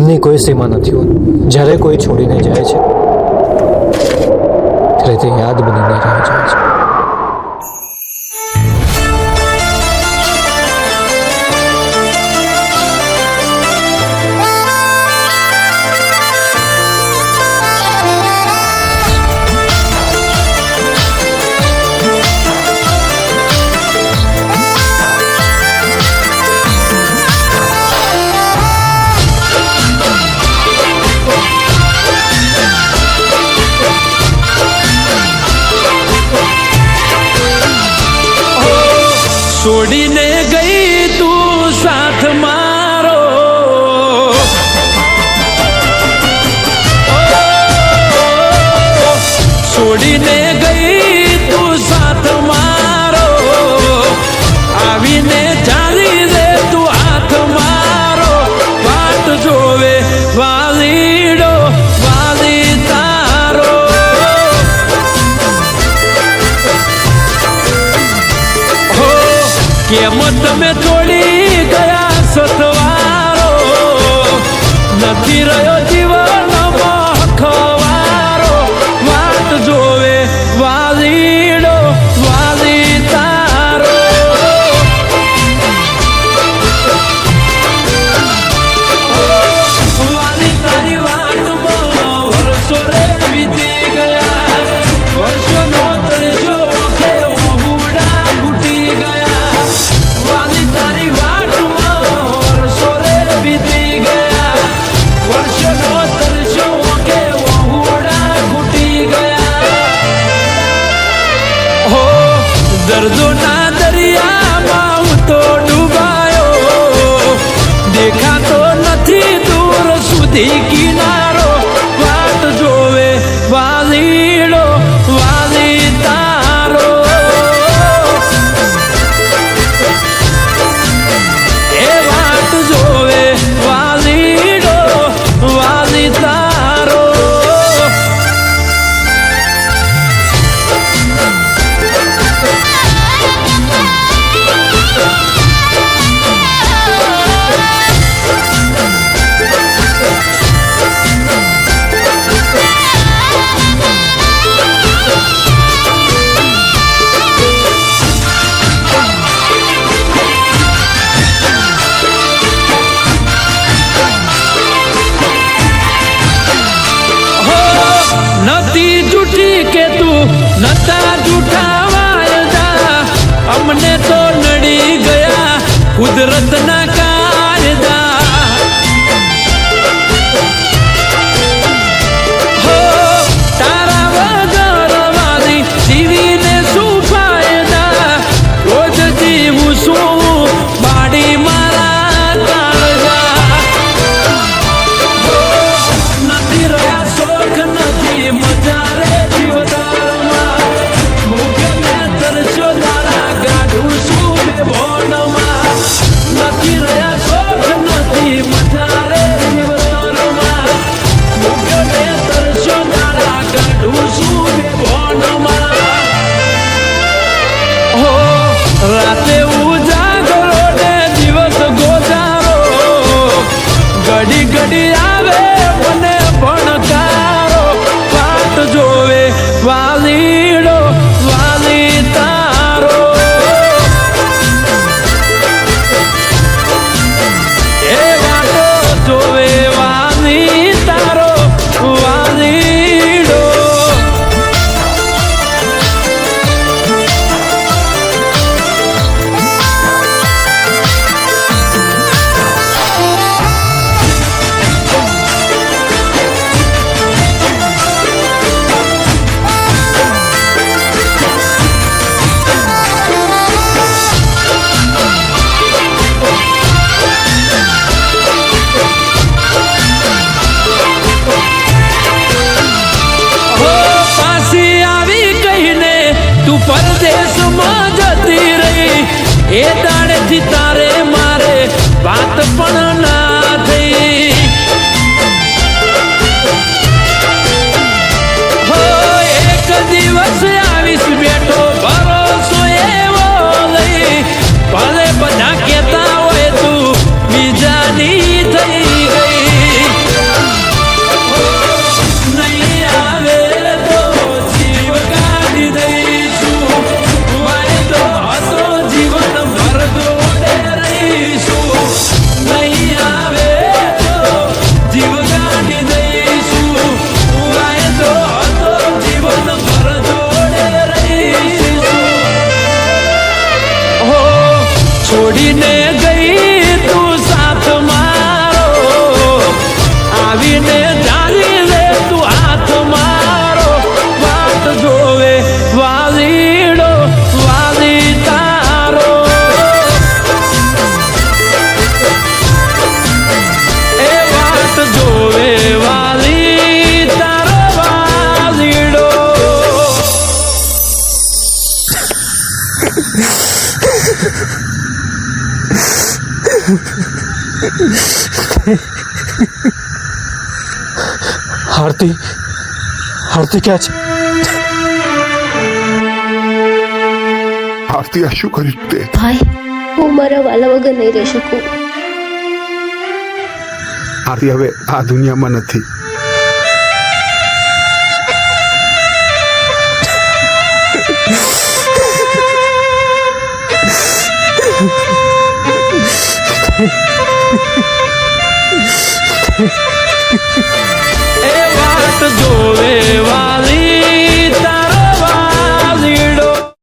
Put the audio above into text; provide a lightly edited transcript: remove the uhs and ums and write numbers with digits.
પ્રેમની કોઈ સીમા નથી હોતી. જ્યારે કોઈ છોડીને જાય છે ત્યારે તે યાદ બનીને રહી જાય છે. છોડીને ગઈ તું સાથ મારો, છોડીને ગઈ તું સાથ મારો, આવીને ચાલી દે તું હાથ મારો. વાટ જોવે વાલીડો વાલી તારો. કેમ તમે તોડી ગયા સથવારો, નથી રહ્યો જીવનમાં ખવારો. વાટ જોવે વાલીડો વાલી તારો. વાલી તારી વાટમાં વર્ષો રે વીતી ગયા, વર્ષોનો તરજો કે ઓહુડા ફૂટી ગયા. વાલી તારી વાટમાં વર્ષો રે વીતી ગયા, વર્ષોનો તરજો કે ઓહુડા ફૂટી ગયા. હો દર્દોના દરિયામાં હું તો ડૂબાયો, દેખાતો નથી દૂર સુધી કિનારો. વાટ જોવે વાલીડો વાલી તારો. એ વાટ જોવે વાલીડો વાલી તારો. નથી જૂઠી કે તું નતા જૂઠા વાયદા, અમને તો નડી ગયા કુદરતના કાયદા. હો તારા વગર વાલી જીવીને શું ફાયદા, રોજ જીવું શું બાડી મારા કાળજા. નથી રહ્યા શોખ નથી મજા રે જીવતારમાં, મુખને તરસ્યો તારા ગાઢું શું બે ભોનમાં. નથી રહ્યા શોખ નથી મજા રે જીવતારમાં, મુખને તરસ્યો તારા ગાઢું શું બે ભોનમાં. હો રાતે ઉજાગરો ને દિવસ ગોજારો, ઘડી ઘડી આવે મને ભણકારો. વાટ જોવે વાલીડો વાલી તારો. એ વાટો જોવે વાલી તારો વાલીડો. પરદેશમાં જતી રહી, એ દાડેથી તારે મારે વાત પણ ના થઈ. હો એક દિવસ આવીશ બેઠો ભરોસો એવો લઈ, ભલે બધા કહેતા હોય તું બીજાની થઈ ગઈ. આરતી આરતી ક્યાં છે? આરતી આ શું કર્યું તે? ભાઈ, હું મારા વાલા વગર નહીં રહી શકું. આરતી હવે આ દુનિયામાં નથી. એ વાત જોવે વાલી